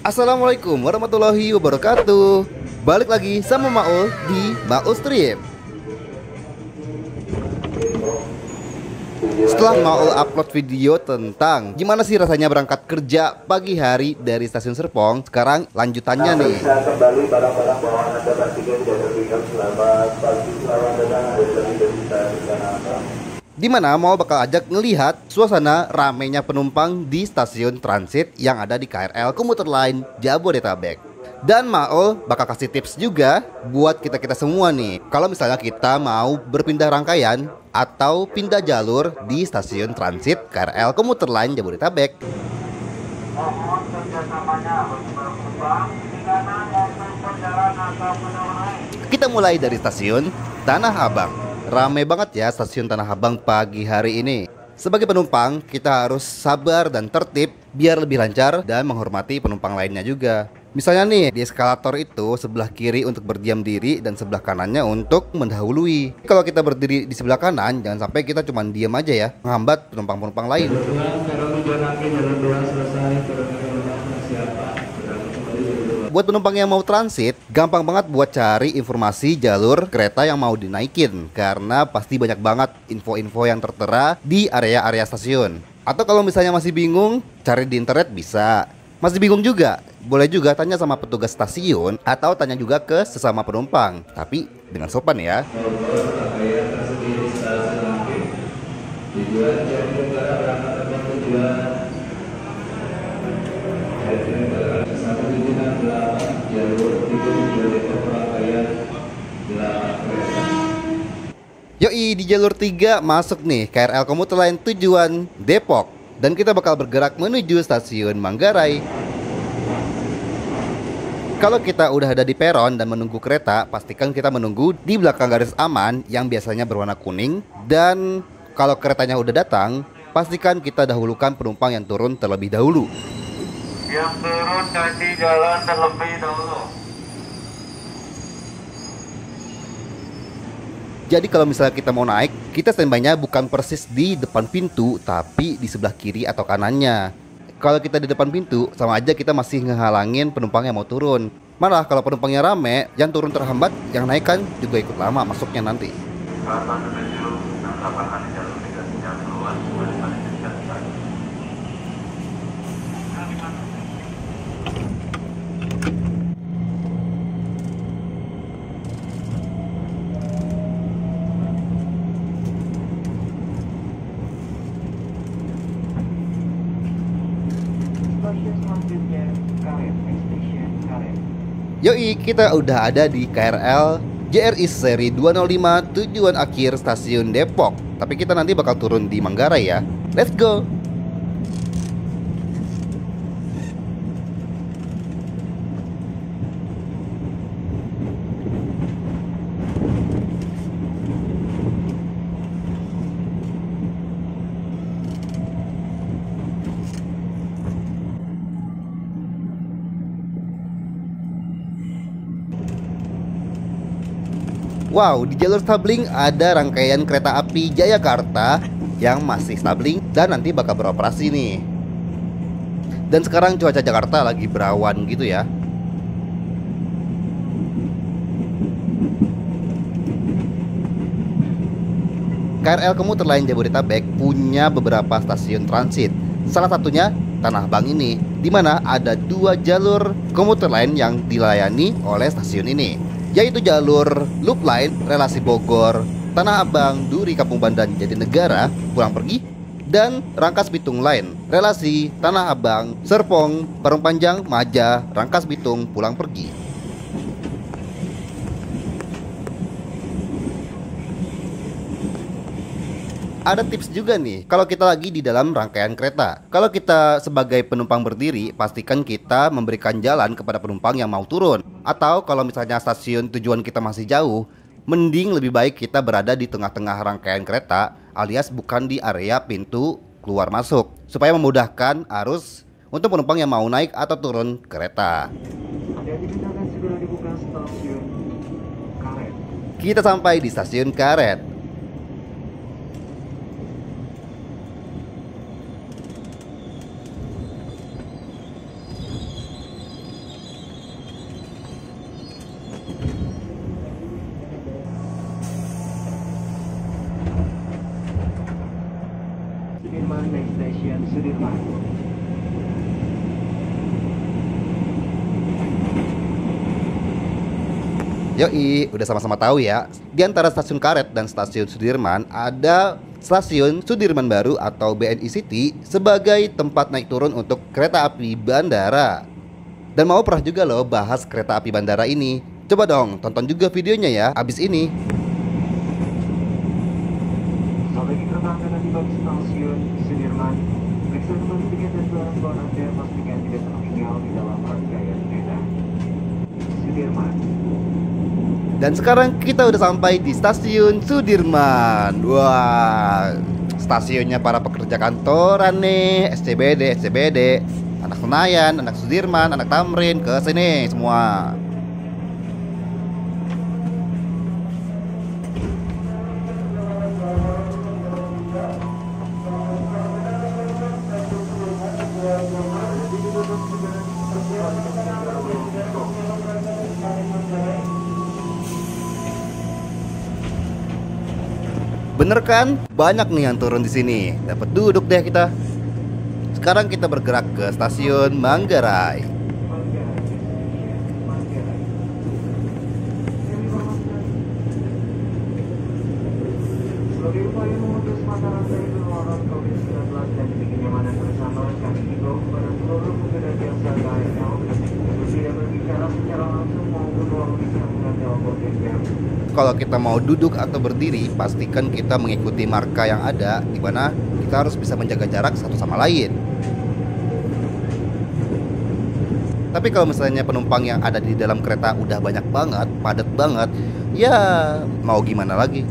Assalamualaikum warahmatullahi wabarakatuh. Balik lagi sama Maul di Maul Stream. Setelah Maul upload video tentang gimana sih rasanya berangkat kerja pagi hari dari stasiun Serpong, sekarang lanjutannya nih. Kembali barang-barang bawaan Anda pastikan tidak terberikan. Selamat pagi, selamat datang Di mana Maul bakal ajak ngelihat suasana ramainya penumpang di stasiun transit yang ada di KRL Komuter Line Jabodetabek. Dan Maul bakal kasih tips juga buat kita-kita semua nih, kalau misalnya kita mau berpindah rangkaian atau pindah jalur di stasiun transit KRL Komuter Line Jabodetabek. Mohon kerjasamanya bagi para penumpang di kanan maupun perjalanan atau penumpang. Kita mulai dari stasiun Tanah Abang. Ramai banget ya stasiun Tanah Abang pagi hari ini. Sebagai penumpang, kita harus sabar dan tertib biar lebih lancar dan menghormati penumpang lainnya juga. Misalnya nih, di eskalator itu sebelah kiri untuk berdiam diri dan sebelah kanannya untuk mendahului. Kalau kita berdiri di sebelah kanan, jangan sampai kita cuma diam aja ya, menghambat penumpang-penumpang lain. Buat penumpang yang mau transit, gampang banget buat cari informasi jalur kereta yang mau dinaikin, karena pasti banyak banget info-info yang tertera di area-area stasiun. Atau kalau misalnya masih bingung, cari di internet bisa. Masih bingung juga, boleh juga tanya sama petugas stasiun atau tanya juga ke sesama penumpang, tapi dengan sopan ya. Yoi, di jalur 3 masuk nih KRL Komuter Line tujuan Depok. Dan kita bakal bergerak menuju stasiun Manggarai. Kalau kita udah ada di peron dan menunggu kereta, pastikan kita menunggu di belakang garis aman yang biasanya berwarna kuning. Dan kalau keretanya udah datang, pastikan kita dahulukan penumpang yang turun terlebih dahulu. Yang turun ganti jalan terlebih dahulu. Jadi kalau misalnya kita mau naik, kita standby-nya bukan persis di depan pintu, tapi di sebelah kiri atau kanannya. Kalau kita di depan pintu, sama aja kita masih ngehalangin penumpang yang mau turun. Malah kalau penumpangnya rame, yang turun terhambat, yang naik kan juga ikut lama masuknya nanti. Kapan menuju kapan di jalur negasinya keluar kembali pada jasa. Yoi, kita udah ada di KRL JRI seri 205 tujuan akhir stasiun Depok. Tapi kita nanti bakal turun di Manggarai ya. Let's go! Wow, di jalur stabling ada rangkaian kereta api Jayakarta yang masih stabling dan nanti bakal beroperasi nih. Dan sekarang cuaca Jakarta lagi berawan gitu ya. KRL Komuter Line Jabodetabek punya beberapa stasiun transit. Salah satunya Tanah Abang ini, di mana ada 2 jalur komuter lain yang dilayani oleh stasiun ini, yaitu jalur Loop Line relasi Bogor, Tanah Abang, Duri, Kampung Bandan, Jatinegara pulang pergi, dan Rangkas Bitung Line relasi Tanah Abang, Serpong, Parung Panjang, Maja, Rangkas Bitung pulang pergi. Ada tips juga nih, kalau kita lagi di dalam rangkaian kereta. Kalau kita sebagai penumpang berdiri, pastikan kita memberikan jalan kepada penumpang yang mau turun. Atau kalau misalnya stasiun tujuan kita masih jauh, mending lebih baik kita berada di tengah-tengah rangkaian kereta, alias bukan di area pintu keluar masuk, supaya memudahkan arus untuk penumpang yang mau naik atau turun kereta. Kita sampai di stasiun Karet. Yoi, udah sama-sama tahu ya. Di antara stasiun Karet dan stasiun Sudirman ada stasiun Sudirman Baru atau BNI City sebagai tempat naik turun untuk kereta api bandara. Dan mau pernah juga loh bahas kereta api bandara ini. Coba dong tonton juga videonya ya abis ini. Sampai di kereta api tiba di stasiun Sudirman, periksa kembali tiket dan barang-barang Anda, pastikan tidak tertinggal di dalam rangkaian kereta. Sudirman. Dan sekarang kita udah sampai di stasiun Sudirman. Wah, stasiunnya para pekerja kantoran nih, SCBD, anak Senayan, anak Sudirman, anak Tamrin, ke sini semua. Bener kan? Banyak nih yang turun di sini. Dapat duduk deh kita. Sekarang kita bergerak ke stasiun Manggarai. Sebagai upaya memutus mata rantai penularan COVID-19 dan demi kenyamanan bersama, kami himbau kepada seluruh pengguna jasa KRL untuk tidak berbicara secara langsung maupun melalui sambungan telepon genggam. Kalau kita mau duduk atau berdiri, pastikan kita mengikuti marka yang ada, di mana kita harus bisa menjaga jarak satu sama lain. Tapi kalau misalnya penumpang yang ada di dalam kereta udah banyak banget, padat banget, ya mau gimana lagi?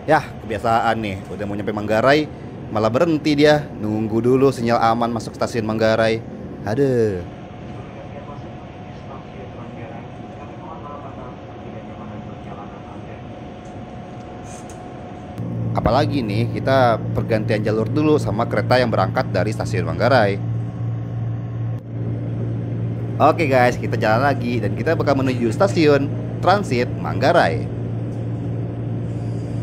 Yah, kebiasaan nih, udah mau nyampe Manggarai, malah berhenti dia. Nunggu dulu sinyal aman masuk stasiun Manggarai. Aduh. Apalagi nih, kita pergantian jalur dulu sama kereta yang berangkat dari stasiun Manggarai. Oke guys, kita jalan lagi dan kita bakal menuju stasiun transit Manggarai.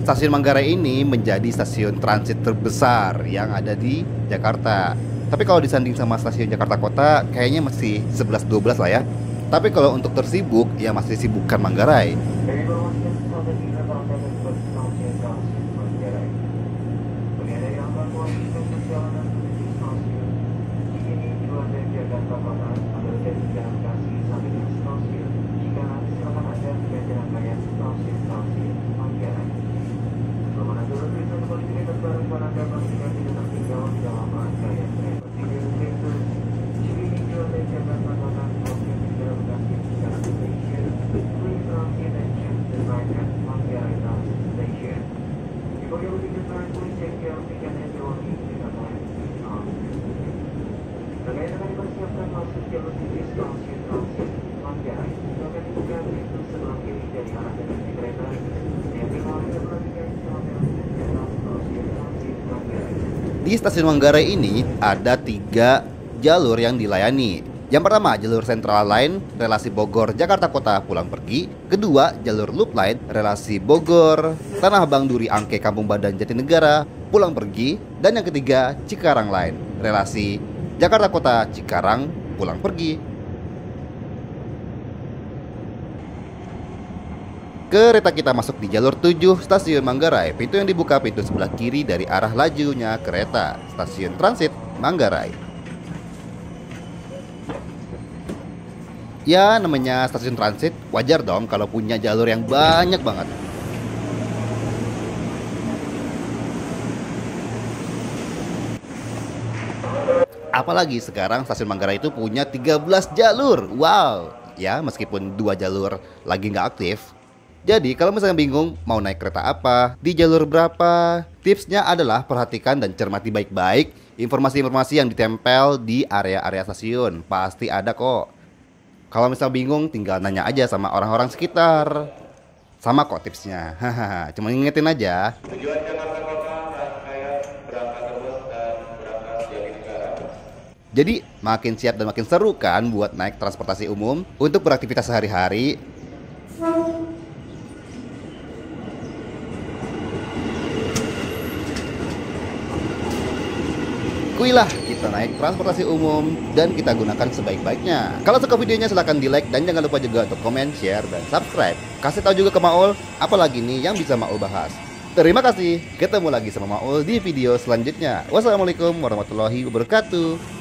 Stasiun Manggarai ini menjadi stasiun transit terbesar yang ada di Jakarta. Tapi kalau disanding sama stasiun Jakarta Kota, kayaknya masih 11-12 lah ya. Tapi kalau untuk tersibuk, ya masih sibukkan Manggarai. Di stasiun Manggarai ini ada 3 jalur yang dilayani. Yang pertama, jalur Central Line relasi Bogor Jakarta Kota pulang pergi. Kedua, jalur Loop Line relasi Bogor Tanah Abang Duri Angke Kampung Badan Jatinegara pulang pergi. Dan yang ketiga, Cikarang Line relasi Jakarta Kota Cikarang pulang pergi. Kereta kita masuk di jalur 7 stasiun Manggarai. Pintu yang dibuka pintu sebelah kiri dari arah lajunya kereta. Stasiun transit Manggarai. Ya, namanya stasiun transit, wajar dong kalau punya jalur yang banyak banget. Apalagi sekarang stasiun Manggarai itu punya 13 jalur. Wow, ya meskipun 2 jalur lagi nggak aktif. Jadi kalau misalnya bingung mau naik kereta apa, di jalur berapa, tipsnya adalah perhatikan dan cermati baik-baik informasi-informasi yang ditempel di area-area stasiun. Pasti ada kok. Kalau misalnya bingung tinggal nanya aja sama orang-orang sekitar. Sama kok tipsnya. Hahaha, cuma ingetin aja. Tujuan Jakarta Kota, Rangkaian berangkat terus dan berangkat dari negara. Jadi makin siap dan makin seru kan buat naik transportasi umum untuk beraktivitas sehari-hari. Kuilah kita naik transportasi umum dan kita gunakan sebaik-baiknya. Kalau suka videonya silahkan di like dan jangan lupa juga untuk komen, share, dan subscribe. Kasih tahu juga ke Maul apalagi nih yang bisa Maul bahas. Terima kasih, ketemu lagi sama Maul di video selanjutnya. Wassalamualaikum warahmatullahi wabarakatuh.